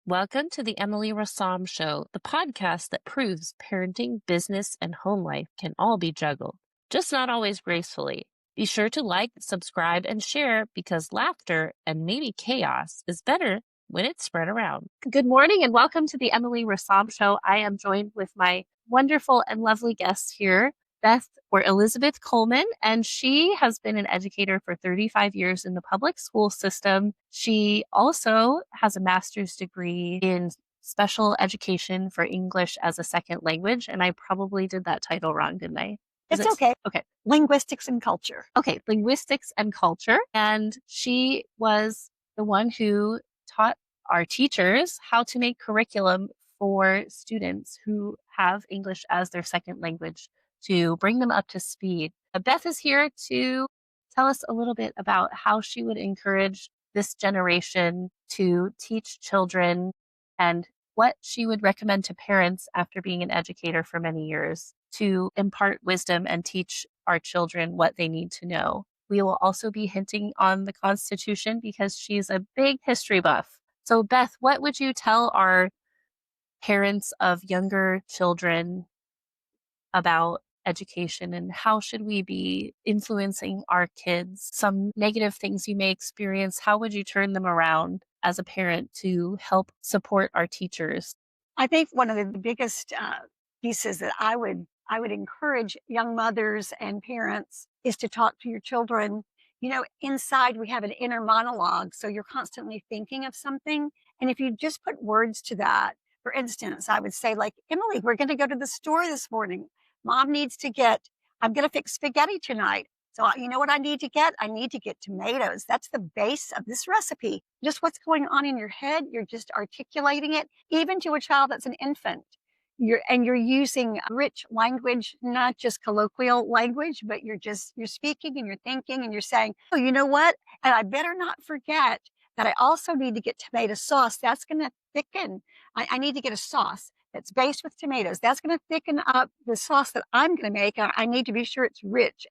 Welcome to the Emily Rassam Show, the podcast that proves parenting, business, and home life can all be juggled, just not always gracefully. Be sure to like, subscribe, and share because laughter and maybe chaos is better when it's spread around. Good morning and welcome to the Emily Rassam Show. I am joined with my wonderful and lovely guest here, Elizabeth Coleman, and she has been an educator for 35 years in the public school system. She also has a master's degree in special education for English as a second language, and I probably did that title wrong, didn't I? It's okay. Okay. Linguistics and culture. Okay, linguistics and culture. And she was the one who taught our teachers how to make curriculum for students who have English as their second language to bring them up to speed. Beth is here to tell us a little bit about how she would encourage this generation to teach children and what she would recommend to parents after being an educator for many years to impart wisdom and teach our children what they need to know. We will also be hinting on the Constitution because she's a big history buff. So Beth, what would you tell our parents of younger children about education and how should we be influencing our kids? Some negative things you may experience, how would you turn them around as a parent to help support our teachers? I think one of the biggest pieces that I would encourage young mothers and parents is to talk to your children. You know, inside we have an inner monologue, so you're constantly thinking of something. And if you just put words to that, for instance, I would say like, Emily, we're going to go to the store this morning. I'm going to fix spaghetti tonight. So you know what I need to get? I need to get tomatoes. That's the base of this recipe. Just what's going on in your head. You're just articulating it, even to a child that's an infant. You're using rich language, not just colloquial language, but you're speaking and you're thinking and you're saying, oh, you know what? And I better not forget that I also need to get tomato sauce. That's going to thicken. I need to get a sauce that's based with tomatoes. That's going to thicken up the sauce that I'm going to make. I need to be sure it's rich.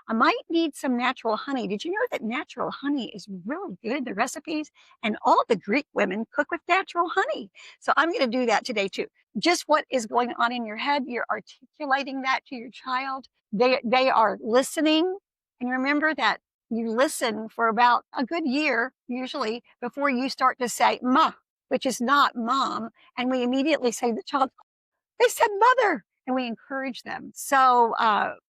I might need some natural honey. Did you know that natural honey is really good in the recipes? And all the Greek women cook with natural honey. So I'm going to do that today too. Just what is going on in your head, you're articulating that to your child. They are listening. And remember that you listen for about a good year, usually, before you start to say, ma, which is not mom. And we immediately say to the child, they said mother. And we encourage them. So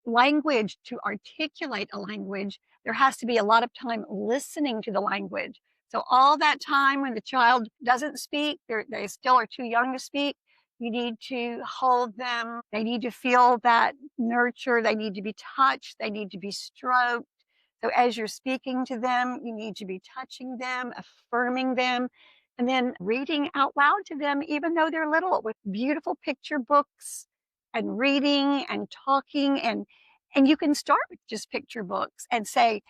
language, to articulate a language, there has to be a lot of time listening to the language. So all that time when the child doesn't speak, they still are too young to speak, you need to hold them. They need to feel that nurture. They need to be touched. They need to be stroked. So as you're speaking to them, you need to be touching them, affirming them, and then reading out loud to them, even though they're little, with beautiful picture books and reading and talking. And you can start with just picture books and say,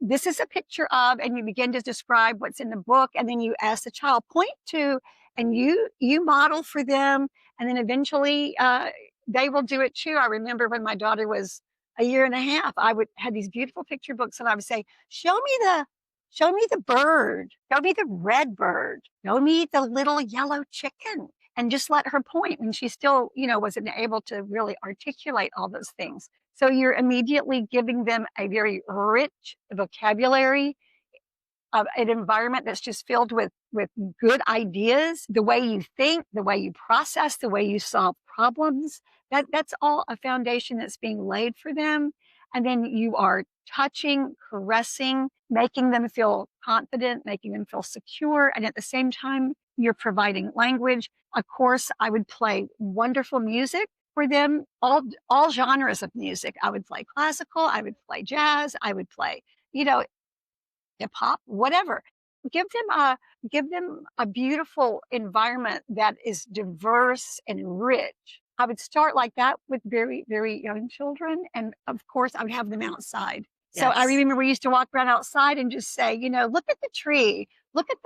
this is a picture of, and you begin to describe what's in the book. And then you ask the child, point to, and you model for them. And then eventually they will do it too. I remember when my daughter was a year and a half, I would have these beautiful picture books and I would say, show me the bird, show me the red bird, show me the little yellow chicken. And just let her point when she still, wasn't able to really articulate all those things. So you're immediately giving them a very rich vocabulary, an environment that's just filled with good ideas, the way you think, the way you process, the way you solve problems. That's all a foundation that's being laid for them. And then you are touching, caressing, making them feel confident, making them feel secure. And at the same time, you're providing language. Of course, I would play wonderful music for them, all genres of music. I would play classical, I would play jazz, I would play, hip hop, whatever. Give them a beautiful environment that is diverse and rich. I would start like that with very, very young children. And of course, I would have them outside. So I remember we used to walk around outside and just say, look at the tree, look at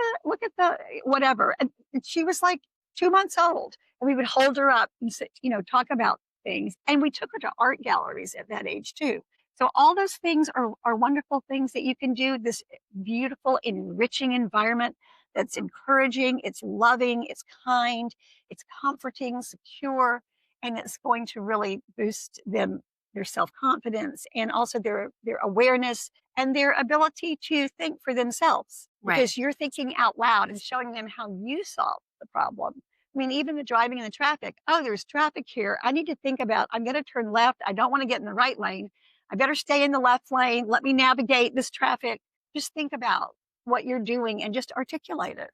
the whatever. And she was like 2 months old, and we would hold her up and say, talk about things. And we took her to art galleries at that age too. So all those things are wonderful things that you can do. This beautiful, enriching environment that's encouraging, it's loving, it's kind, it's comforting, secure, and it's going to really boost them, their self-confidence, and also their awareness and their ability to think for themselves, Right. because you're thinking out loud and showing them how you solve the problem. I mean, even the driving in the traffic. Oh, there's traffic here. I need to think about, I'm going to turn left. I don't want to get in the right lane. I better stay in the left lane. Let me navigate this traffic. Just think about what you're doing and just articulate it.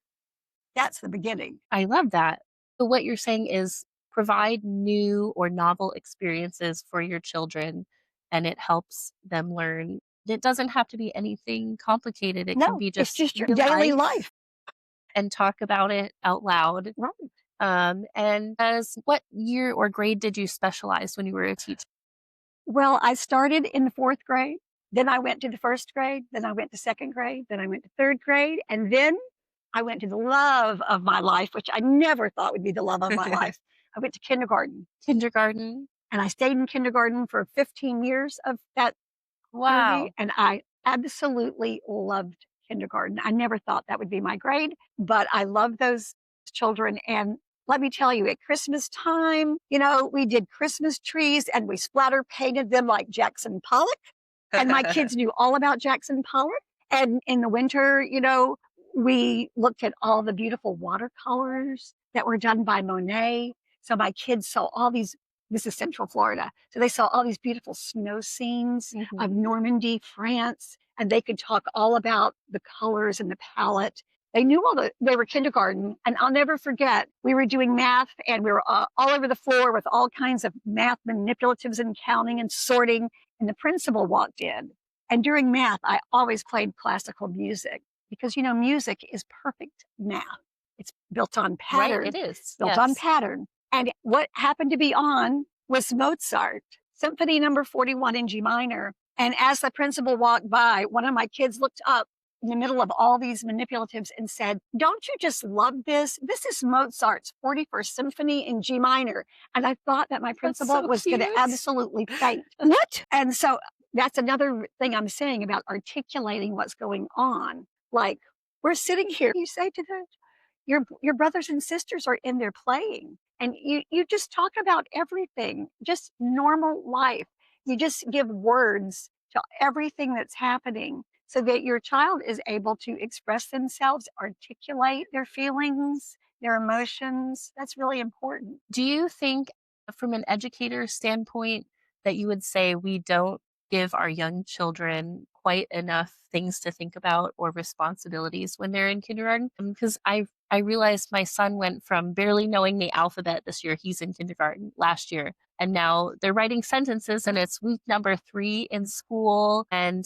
That's the beginning. I love that. So what you're saying is provide new or novel experiences for your children, and it helps them learn. It doesn't have to be anything complicated. It can No, be it's just just your real daily life life. and talk about it out loud. Right. And as what year or grade did you specialize when you were a teacher? Well, I started in the fourth grade. Then I went to the first grade. Then I went to second grade. Then I went to third grade. And then I went to the love of my life, which I never thought would be the love of my life. I went to kindergarten, Kindergarten. and I stayed in kindergarten for 15 years of that journey. Wow. And I absolutely loved kindergarten. I never thought that would be my grade, but I love those children. And let me tell you, at Christmas time, we did Christmas trees and we splatter painted them like Jackson Pollock. And my kids knew all about Jackson Pollock. And in the winter, we looked at all the beautiful watercolors that were done by Monet. So my kids saw all these, this is Central Florida. So they saw all these beautiful snow scenes of Mhm. Normandy, France, and they could talk all about the colors and the palette. They knew they were kindergarten. And I'll never forget, we were doing math and we were all over the floor with all kinds of math manipulatives and counting and sorting. And the principal walked in. And during math, I always played classical music because, music is perfect math. It's built on Right, pattern, it is. built on Yes. pattern. And what happened to be on was Mozart, Symphony number 41 in G minor. And as the principal walked by, one of my kids looked up in the middle of all these manipulatives and said, "Don't you just love this? This is Mozart's 41st Symphony in G minor." And I thought that my That's principal so was going to cute. absolutely faint. What? And so that's another thing I'm saying about articulating what's going on. Like, we're sitting here, you say to your brothers and sisters are in there playing, and you just talk about everything, just normal life. You just give words to everything that's happening so that your child is able to express themselves, articulate their feelings, their emotions. That's really important. Do you think, from an educator standpoint, that you would say we don't give our young children quite enough things to think about or responsibilities when they're in kindergarten? Because I realized my son went from barely knowing the alphabet this year, he's in kindergarten last year, and now they're writing sentences and it's week number 3 in school, and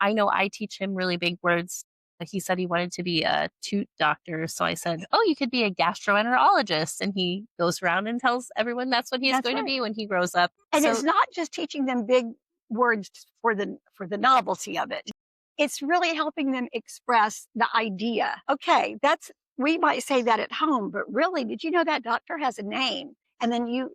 I know I teach him really big words. He said he wanted to be a toot doctor. So I said, "Oh, you could be a gastroenterologist." And he goes around and tells everyone that's what he's That's going to right. be when he grows up. And it's So, not just teaching them big words for the novelty of it. It's really helping them express the idea. Okay, we might say that at home, but really, did you know that doctor has a name? And then you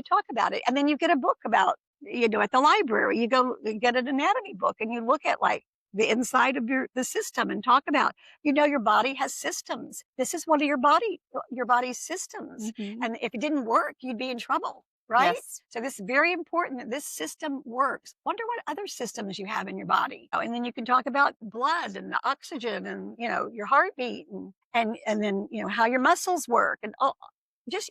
talk about it. And then you get a book about, at the library. You get an anatomy book and you look at like the inside of the system and talk about, your body has systems. This is one of your body's systems. mhm, And if it didn't work, you'd be in trouble, right? yes, So this is very important that this system works. Wonder what other systems you have in your body. Oh, and then you can talk about blood and the oxygen and, your heartbeat and then, how your muscles work and all,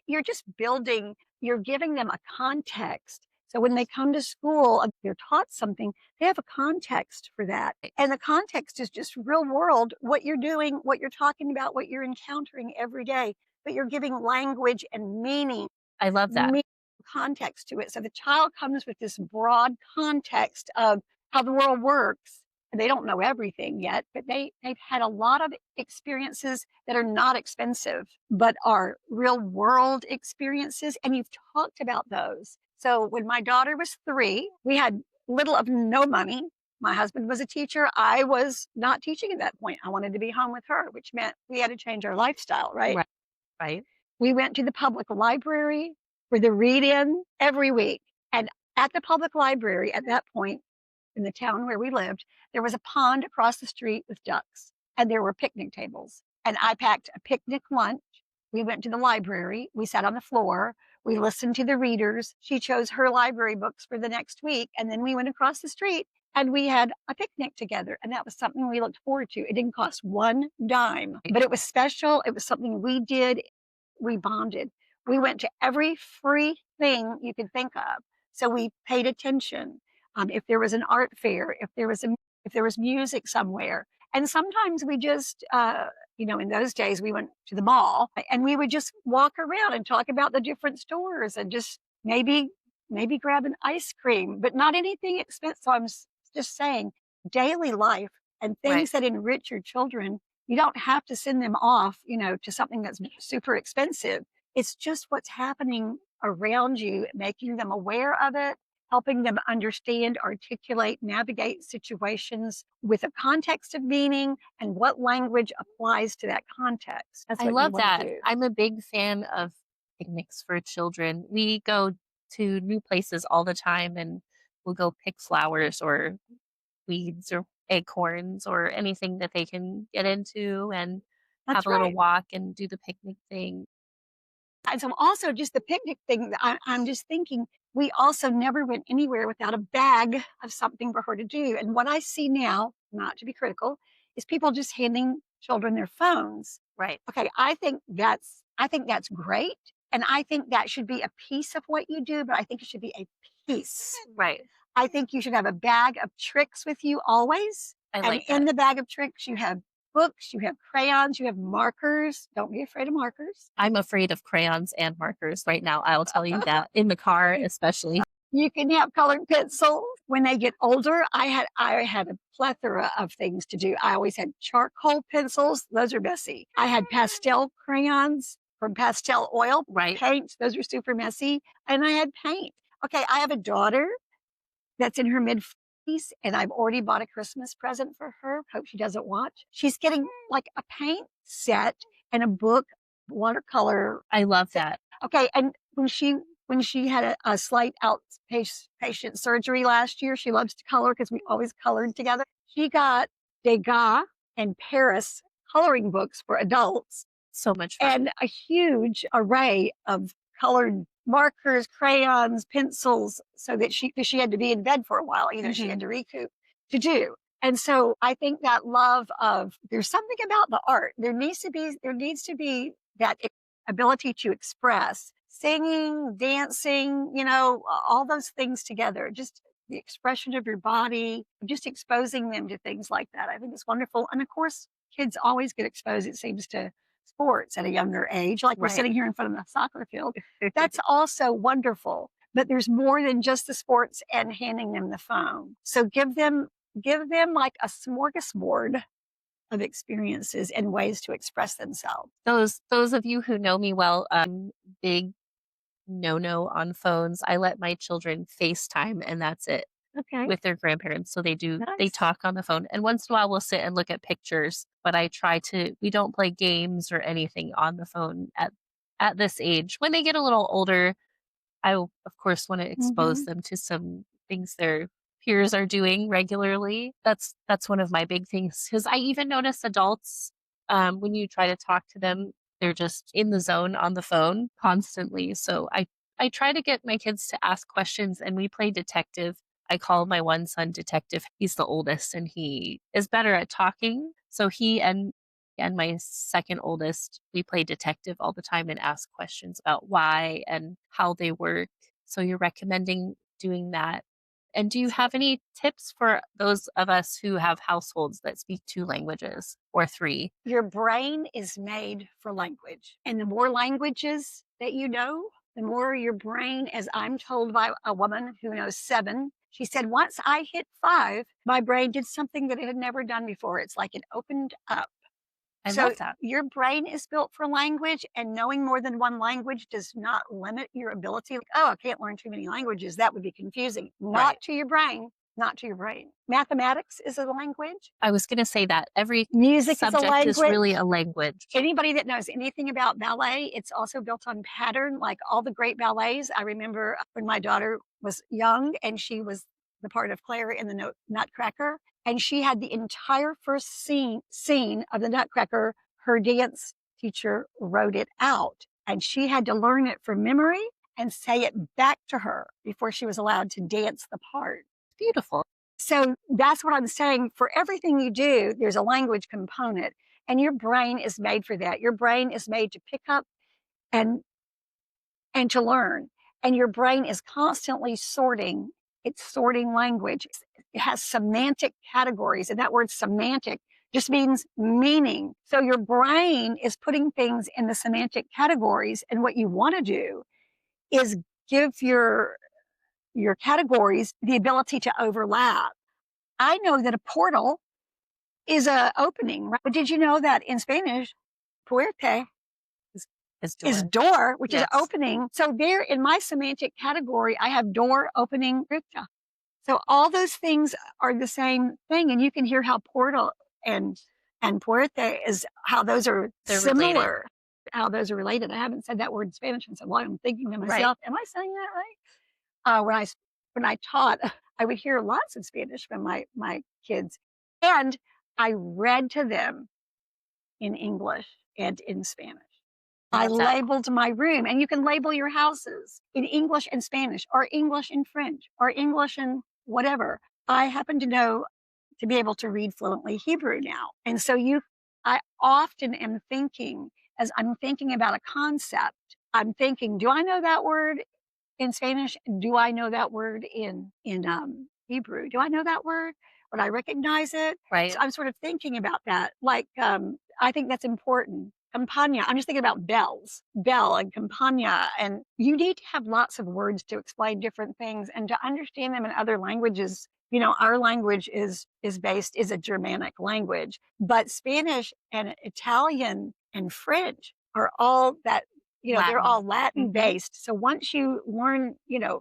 you're just building, you're giving them a context. So when they come to school, they're taught something, they have a context for that. And the context is just real world, what you're doing, what you're talking about, what you're encountering every day, but you're giving language and I love that. meaning context to it. So the child comes with this broad context of how the world works. And they don't know everything yet, but they've had a lot of experiences that are not expensive, but are real world experiences. And you've talked about those. So when my daughter was 3, we had little of no money. My husband was a teacher. I was not teaching at that point. I wanted to be home with her, which meant we had to change our lifestyle, right? Right, right. We went to the public library for the read-in every week. And at the public library at that point in the town where we lived, there was a pond across the street with ducks, and there were picnic tables. and I packed a picnic lunch. We went to the library. We sat on the floor. We listened to the readers. She chose her library books for the next week. And then we went across the street and we had a picnic together. And that was something we looked forward to. It didn't cost one dime, but it was special. It was something we did. We bonded. We went to every free thing you could think of. So we paid attention. If there was an art fair, if there was music somewhere, and sometimes we just, in those days we went to the mall and we would just walk around and talk about the different stores and just maybe grab an ice cream, but not anything expensive. So just saying, daily life and Right. things that enrich your children. You don't have to send them off, to something that's super expensive. It's just what's happening around you, making them aware of it, helping them understand, articulate, navigate situations with a context of meaning and what language applies to that context. That's I what you love want to that. do. I'm a big fan of picnics for children. We go to new places all the time and we'll go pick flowers or weeds or acorns or anything that they can get into and have That's a little right. walk and do the picnic thing. And so also just the picnic thing, I'm just thinking, we also never went anywhere without a bag of something for her to do. And what I see now, not to be critical, is people just handing children their phones. Right. Okay, I think that's great. And I think that should be a piece of what you do, but I think it should be a piece. Right. I think you should have a bag of tricks with you always. I And like in that. the bag of tricks, you have books, you have crayons, you have markers. Don't be afraid of markers. I'm afraid of crayons and markers right now. I'll tell you that in the car, especially. You can have colored pencils. When they get older, I had a plethora of things to do. I always had charcoal pencils. Those are messy. I had pastel crayons from pastel oil Right. paints. Those are super messy. And I had paint. Okay, I have a daughter that's in her mid 40s, and I've already bought a Christmas present for her. Hope she doesn't watch. She's getting like a paint set and a book, watercolor. I love that. Okay, and when she had a slight outpatient surgery last year, she loves to color because we always colored together. She got Degas and Paris coloring books for adults So much fun. and a huge array of colored markers, crayons, pencils, so that because she had to be in bed for a while, she had to recoup to do. And so I think that love of there's something about the art. There needs to be that ability to express singing, dancing, all those things together. Just the expression of your body, just exposing them to things like that. I think it's wonderful. And of course, kids always get exposed, it seems, to sports at a younger age, like we're Right. sitting here in front of the soccer field. That's also wonderful. But there's more than just the sports and handing them the phone. So give them like a smorgasbord of experiences and ways to express themselves. Those of you who know me well, big no on phones. I let my children FaceTime and that's it Okay. with their grandparents. So they Nice. talk on the phone. And once in a while we'll sit and look at pictures, but we don't play games or anything on the phone at this age. When they get a little older, of course want to expose Mhm. them to some things their peers are doing regularly. That's one of my big things because I even notice adults when you try to talk to them, they're just in the zone on the phone constantly. So I try to get my kids to ask questions and we play detective. I call my one son detective. He's the oldest and he is better at talking. So he and my second oldest, we play detective all the time and ask questions about why and how they work. So you're recommending doing that. And do you have any tips for those of us who have households that speak two languages or three? Your brain is made for language. And the more languages that you know, the more your brain, as I'm told by a woman who knows 7, she said, once I hit 5, my brain did something that it had never done before. It's like it opened up. I So love that. your brain is built for language, and knowing more than one language does not limit your ability. Like, oh, I can't learn too many languages. That would be confusing. Right. Not to your brain. Not to your brain. Mathematics is a language. I was going to say that every Music is a subject is really language. a language. Anybody that knows anything about ballet, it's also built on pattern, like all the great ballets. I remember when my daughter was young and she was the part of Claire in the Nutcracker, and she had the entire first scene of the Nutcracker her dance teacher wrote it out, and she had to learn it from memory and say it back to her before she was allowed to dance the part. Beautiful. So that's what I'm saying. For everything you do, there's a language component, and your brain is made for that. Your brain is made to pick up and to learn. And your brain is constantly sorting. It's sorting language. It has semantic categories, and that word semantic just means meaning. So your brain is putting things in the semantic categories, and what you want to do is give your categories the ability to overlap. I know that a portal is a opening, right? But did you know that in Spanish, puerta is door, which is Yes. opening. So there in my semantic category, I have door, opening, puerta. So all those things are the same thing. And you can hear how portal and puerta is how those are They're similar, related. how those are related. I haven't said that word in Spanish in so long. I'm thinking to myself, am I saying that right? When I taught, I would hear lots of Spanish from my kids. And I read to them in English and in Spanish. I Love that. labeled my room, and you can label your houses in English and Spanish, or English and French, or English and whatever. I happen to know to be able to read fluently Hebrew now. And so I often am thinking, as I'm thinking about a concept, I'm thinking, do I know that word in Spanish? Do I know that word in Hebrew? Do I know that word? Would I recognize it? Right. So I'm sort of thinking about that. Like, I think that's important. Campagna. I'm just thinking about bells, bell and campagna. And you need to have lots of words to explain different things and to understand them in other languages. You know, our language is a Germanic language, but Spanish and Italian and French are all that, they're all Latin based. So once you learn,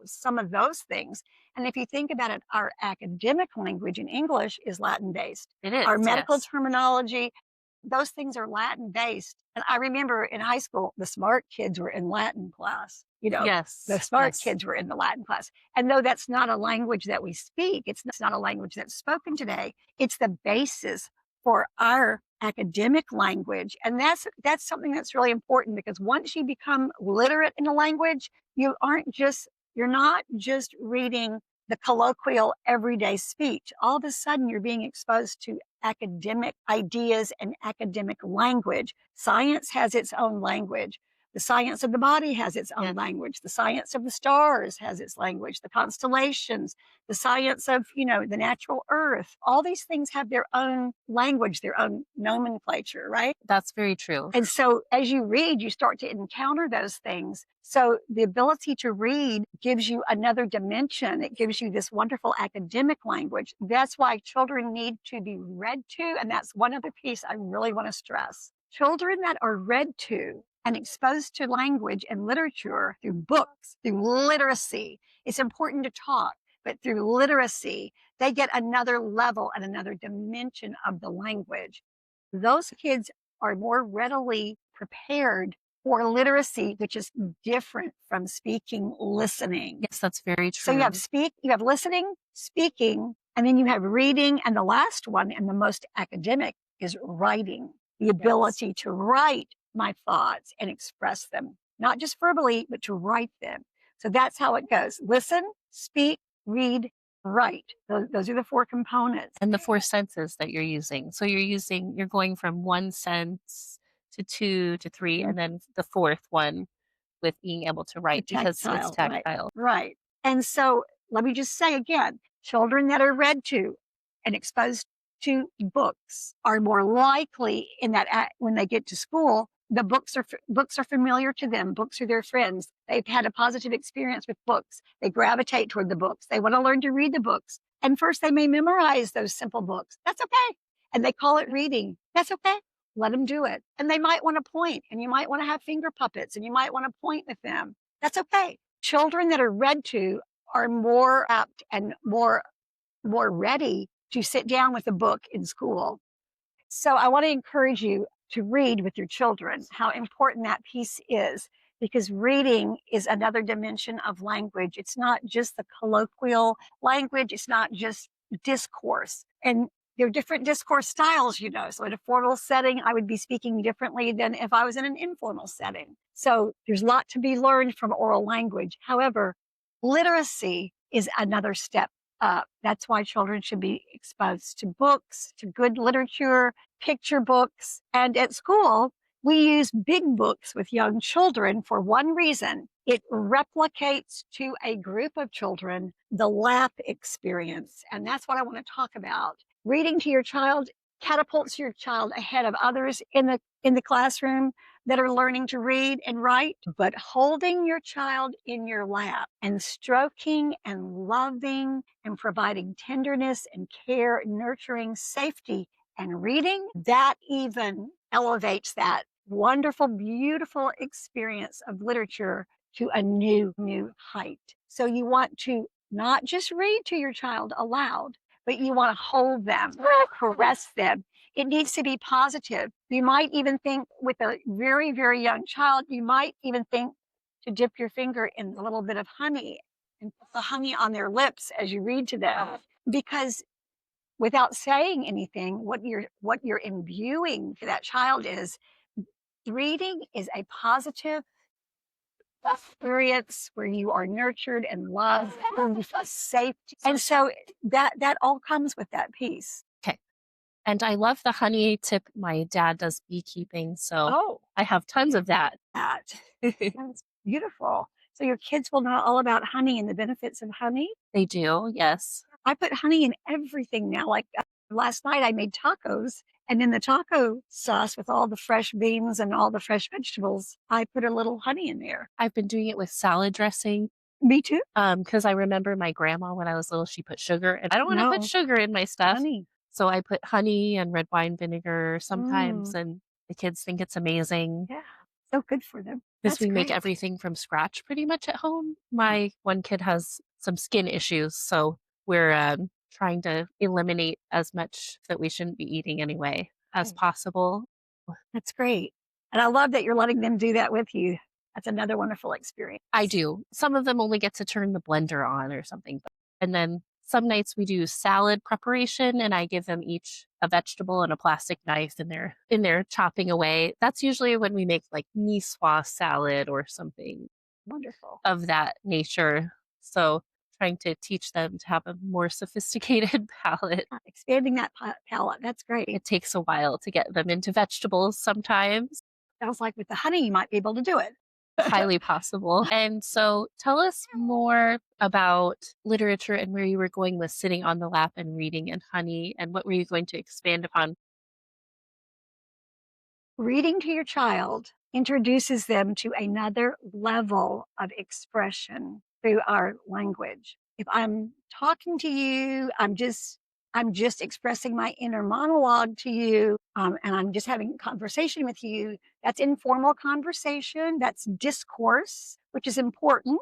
some of those things, and if you think about it, our academic language in English is Latin based. It is. Our medical Yes. terminology, those things are Latin based. And I remember in high school, the smart kids were in Latin class. Yes. The smart Yes. kids were in the Latin class. And though that's not a language that we speak, it's not a language that's spoken today, it's the basis for our academic language. And that's something that's really important, because once you become literate in a language, you're not just reading the colloquial everyday speech. All of a sudden, you're being exposed to academic ideas and academic language. Science has its own language. The science of the body has its own language. The science of the stars has its language. The constellations, the science of, the natural earth. All these things have their own language, their own nomenclature, right? That's very true. And so as you read, you start to encounter those things. So the ability to read gives you another dimension. It gives you this wonderful academic language. That's why children need to be read to. And that's one other piece I really want to stress. Children that are read to and exposed to language and literature through books, through literacy, it's important to talk, but through literacy, they get another level and another dimension of the language. Those kids are more readily prepared for literacy, which is different from speaking, listening. Yes, that's very So true. you have listening, speaking, and then you have reading. And the last one, and the most academic, is writing. The ability to write my thoughts and express them, not just verbally, but to write them. So that's how it goes. Listen, speak, read, write. Those are the four components. And the 4 senses that you're using. So you're going from 1 sense to 2 to 3, and then the 4th one with being able to write because it's tactile. Right. And so let me just say again, children that are read to and exposed to books are more likely when they get to school, the books are familiar to them. Books are their friends. They've had a positive experience with books. They gravitate toward the books. They want to learn to read the books. And first they may memorize those simple books. That's okay. And they call it reading. That's okay. Let them do it. And they might want to point, and you might want to have finger puppets, and you might want to point with them. That's okay. Children that are read to are more apt and more ready to sit down with a book in school. So I want to encourage you to read with your children, how important that piece is, because reading is another dimension of language. It's not just the colloquial language. It's not just discourse. And there are different discourse styles, you know. So in a formal setting, I would be speaking differently than if I was in an informal setting. So there's a lot to be learned from oral language. However, literacy is another step up. That's why children should be exposed to books, to good literature, picture books. And at school, we use big books with young children for one reason. It replicates to a group of children the lap experience. And that's what I want to talk about. Reading to your child catapults your child ahead of others in the classroom that are learning to read and write, but holding your child in your lap and stroking and loving and providing tenderness and care, nurturing, safety, and reading, that even elevates that wonderful, beautiful experience of literature to a new height. So you want to not just read to your child aloud, but you want to hold them, caress them. It needs to be positive. You might even think with a very, very young child, you might even think to dip your finger in a little bit of honey and put the honey on their lips as you read to them. Because without saying anything, what you're imbuing to that child is reading is a positive experience where you are nurtured and loved and safe. And so that all comes with that piece. Okay. And I love the honey tip. My dad does beekeeping, so Oh, I have tons of that. that's beautiful. So your kids will know all about honey and the benefits of honey. They do, yes. I put honey in everything now. Like last night, I made tacos, and in the taco sauce with all the fresh beans and all the fresh vegetables, I put a little honey in there. I've been doing it with salad dressing. Me too. Because I remember my grandma when I was little, she put sugar, and I don't want to put No, sugar in my stuff. honey. So I put honey and red wine vinegar sometimes, Mm, and the kids think it's amazing yeah, so good for them. because That's we make great. everything from scratch pretty much at home. My one kid has some skin issues, so we're trying to eliminate as much that we shouldn't be eating anyway as Okay. possible. That's great. And I love that you're letting them do that with you. That's another wonderful experience. I do. Some of them only get to turn the blender on or something. And then some nights we do salad preparation and I give them each a vegetable and a plastic knife and they're in there chopping away. That's usually when we make like niçoise salad or something Wonderful. of that nature. So trying to teach them to have a more sophisticated palate. Expanding that palette. That's great. It takes a while to get them into vegetables sometimes. Sounds like with the honey, you might be able to do it. Highly possible. And so tell us more about literature and where you were going with sitting on the lap and reading and honey, and what were you going to expand upon? Reading to your child introduces them to another level of expression through our language. If I'm talking to you, I'm just expressing my inner monologue to you, and I'm just having a conversation with you. That's informal conversation. That's discourse, which is important.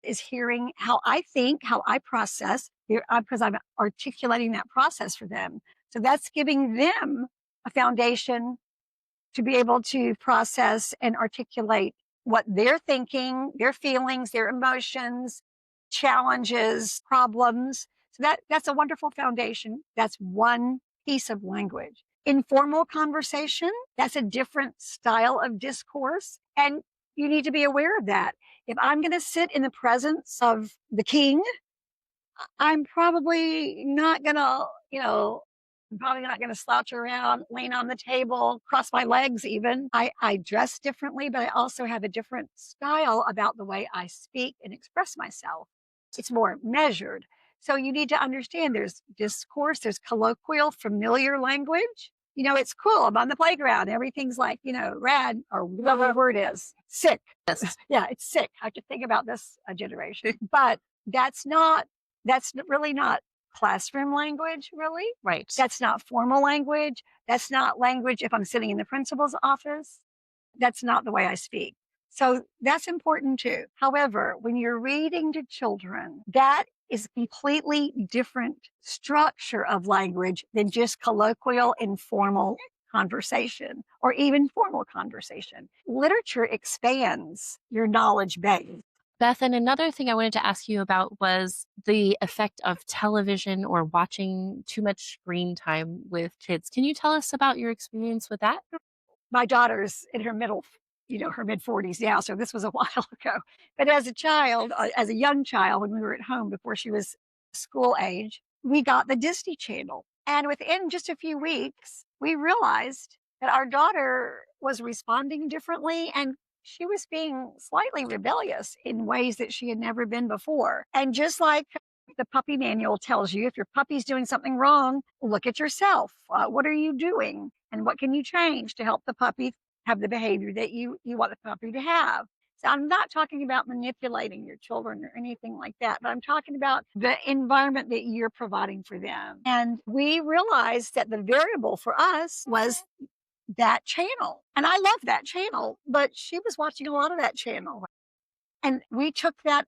Is hearing how I think, how I process, because I'm articulating that process for them. So that's giving them a foundation to be able to process and articulate what they're thinking, their feelings, their emotions, challenges, problems. So that's a wonderful foundation. That's one piece of language. Informal conversation, that's a different style of discourse. And you need to be aware of that. If I'm going to sit in the presence of the king, I'm probably not going to, I'm probably not going to slouch around, lean on the table, cross my legs even. I dress differently, but I also have a different style about the way I speak and express myself. It's more measured. So you need to understand there's discourse, there's colloquial, familiar language. It's cool. I'm on the playground. Everything's like, rad or whatever the word is. Sick. Yes. Yeah, it's sick. I have to think about this generation. But that's really not classroom language, really. Right. That's not formal language. That's not language if I'm sitting in the principal's office. That's not the way I speak. So that's important too. However, when you're reading to children, that is a completely different structure of language than just colloquial, informal conversation or even formal conversation. Literature expands your knowledge base. Beth, and another thing I wanted to ask you about was the effect of television or watching too much screen time with kids. Can you tell us about your experience with that? My daughter's in her her mid-40s now, so this was a while ago. But as a child, as a young child, when we were at home before she was school age, we got the Disney Channel. And within just a few weeks, we realized that our daughter was responding differently and she was being slightly rebellious in ways that she had never been before. And just like the puppy manual tells you, if your puppy's doing something wrong, look at yourself. What are you doing? And what can you change to help the puppy have the behavior that you want the puppy to have? So I'm not talking about manipulating your children or anything like that, but I'm talking about the environment that you're providing for them. And we realized that the variable for us was that channel. And I love that channel, but she was watching a lot of that channel. And we took that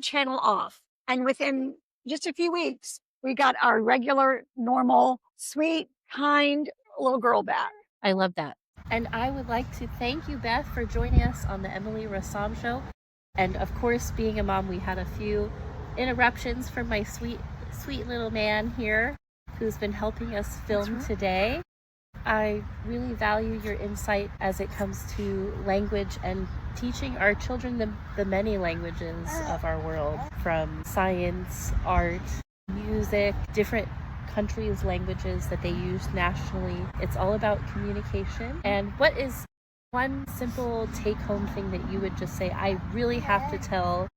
channel off. And within just a few weeks, we got our regular, normal, sweet, kind little girl back. I love that. And I would like to thank you, Beth, for joining us on the Emily Rassam Show. And of course, being a mom, we had a few interruptions from my sweet, sweet little man here who's been helping us film today. I really value your insight as it comes to language and teaching our children the many languages of our world, from science, art, music, different countries' languages that they use nationally. It's all about communication. And what is one simple take-home thing that you would just say, I really have to tell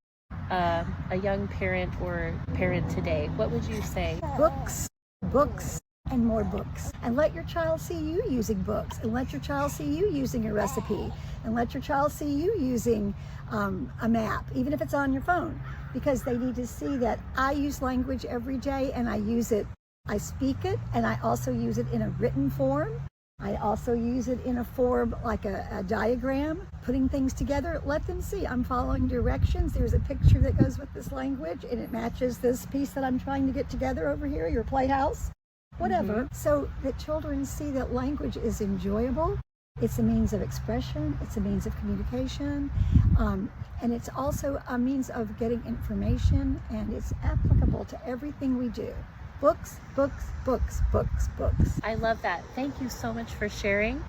a young parent or parent today? What would you say? Books, books, and more books. And let your child see you using books. And let your child see you using a recipe. And let your child see you using a map, even if it's on your phone. Because they need to see that I use language every day and I use it. I speak it, and I also use it in a written form. I also use it in a form like a diagram, putting things together. Let them see I'm following directions. There's a picture that goes with this language, and it matches this piece that I'm trying to get together over here, your playhouse, whatever. So that children see that language is enjoyable. It's a means of expression. It's a means of communication. And it's also a means of getting information, and it's applicable to everything we do. Books, books, books, books, books. I love that. Thank you so much for sharing.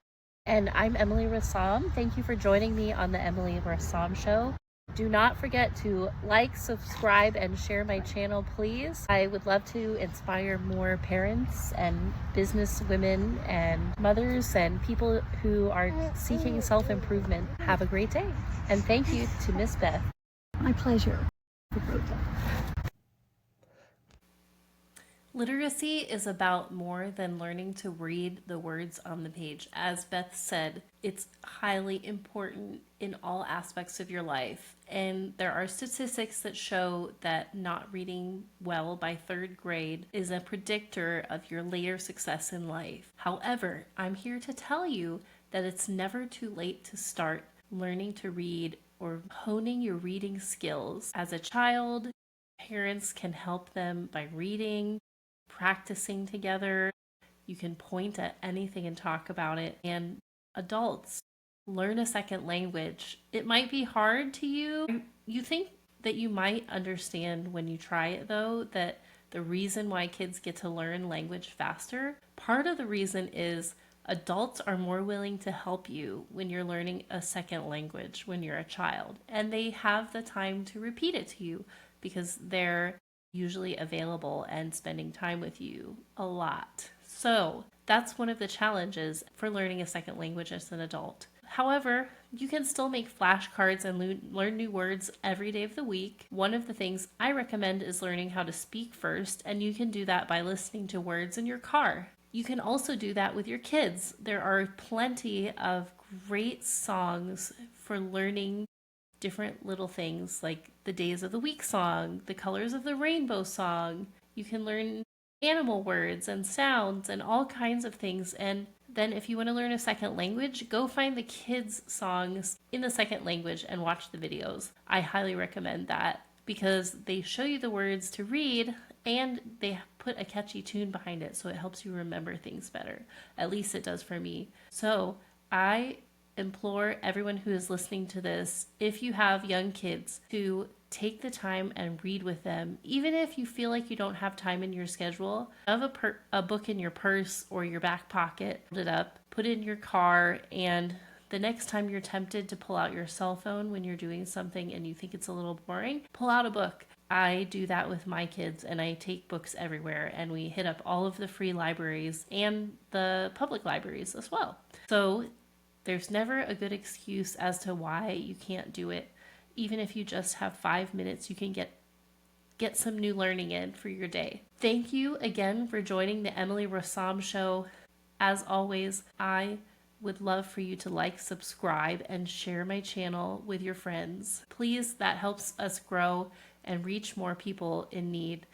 And I'm Emily Rassam. Thank you for joining me on the Emily Rassam Show. Do not forget to like, subscribe, and share my channel, please. I would love to inspire more parents and business women and mothers and people who are seeking self-improvement. Have a great day. And thank you to Miss Beth. My pleasure. Have a great day. Literacy is about more than learning to read the words on the page. As Beth said, it's highly important in all aspects of your life. And there are statistics that show that not reading well by third grade is a predictor of your later success in life. However, I'm here to tell you that it's never too late to start learning to read or honing your reading skills. As a child, parents can help them by reading, practicing together. You can point at anything and talk about it. And adults, learn a second language. It might be hard to you. You think that you might understand when you try it, though, that the reason why kids get to learn language faster, part of the reason is adults are more willing to help you when you're learning a second language when you're a child. And they have the time to repeat it to you because they're usually available and spending time with you a lot. So that's one of the challenges for learning a second language as an adult. However, you can still make flashcards and learn new words every day of the week. One of the things I recommend is learning how to speak first, and you can do that by listening to words in your car. You can also do that with your kids. There are plenty of great songs for learning different little things like the Days of the Week song, the Colors of the Rainbow song. You can learn animal words and sounds and all kinds of things. And then if you want to learn a second language, go find the kids' songs in the second language and watch the videos. I highly recommend that because they show you the words to read and they put a catchy tune behind it, so it helps you remember things better. At least it does for me. So I implore everyone who is listening to this, if you have young kids, to take the time and read with them. Even if you feel like you don't have time in your schedule, have a book in your purse or your back pocket, hold it up, put it in your car, and the next time you're tempted to pull out your cell phone when you're doing something and you think it's a little boring, pull out a book. I do that with my kids, and I take books everywhere, and we hit up all of the free libraries and the public libraries as well. So there's never a good excuse as to why you can't do it. Even if you just have 5 minutes, you can get some new learning in for your day. Thank you again for joining the Emily Rossam Show. As always, I would love for you to like, subscribe, and share my channel with your friends. Please, that helps us grow and reach more people in need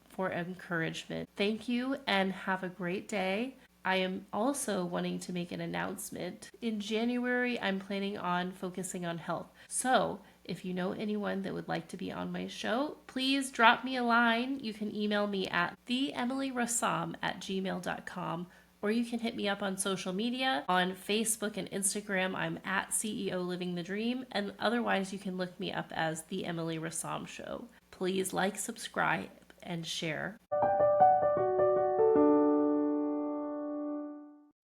for encouragement. Thank you and have a great day. I am also wanting to make an announcement. In January, I'm planning on focusing on health. So if you know anyone that would like to be on my show, please drop me a line. You can email me at theemilyrossam@gmail.com, or you can hit me up on social media. On Facebook and Instagram, I'm at CEO Living the Dream, and otherwise you can look me up as The Emily Rossam Show. Please like, subscribe, and share.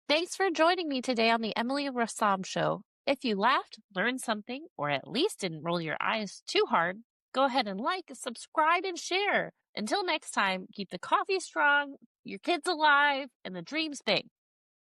Thanks for joining me today on The Emily Rossam Show. If you laughed, learned something, or at least didn't roll your eyes too hard, go ahead and like, subscribe, and share. Until next time, keep the coffee strong, your kids alive, and the dreams big.